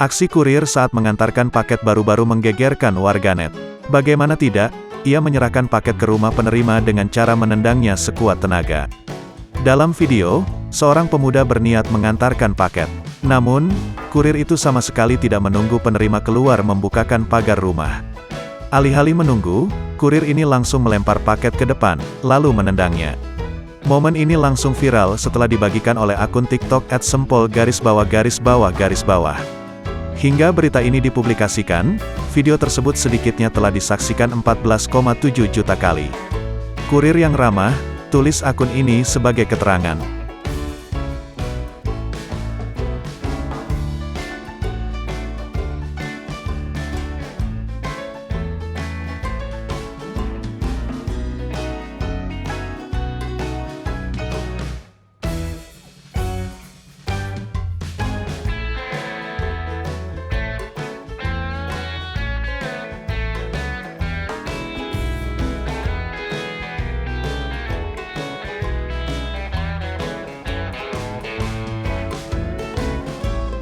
Aksi kurir saat mengantarkan paket baru-baru menggegerkan warganet. Bagaimana tidak, ia menyerahkan paket ke rumah penerima dengan cara menendangnya sekuat tenaga. Dalam video, seorang pemuda berniat mengantarkan paket. Namun, kurir itu sama sekali tidak menunggu penerima keluar membukakan pagar rumah. Alih-alih menunggu, kurir ini langsung melempar paket ke depan, lalu menendangnya. Momen ini langsung viral setelah dibagikan oleh akun TikTok @sempol___. Hingga berita ini dipublikasikan, video tersebut sedikitnya telah disaksikan 14,7 juta kali. Kurir yang ramah, tulis akun ini sebagai keterangan.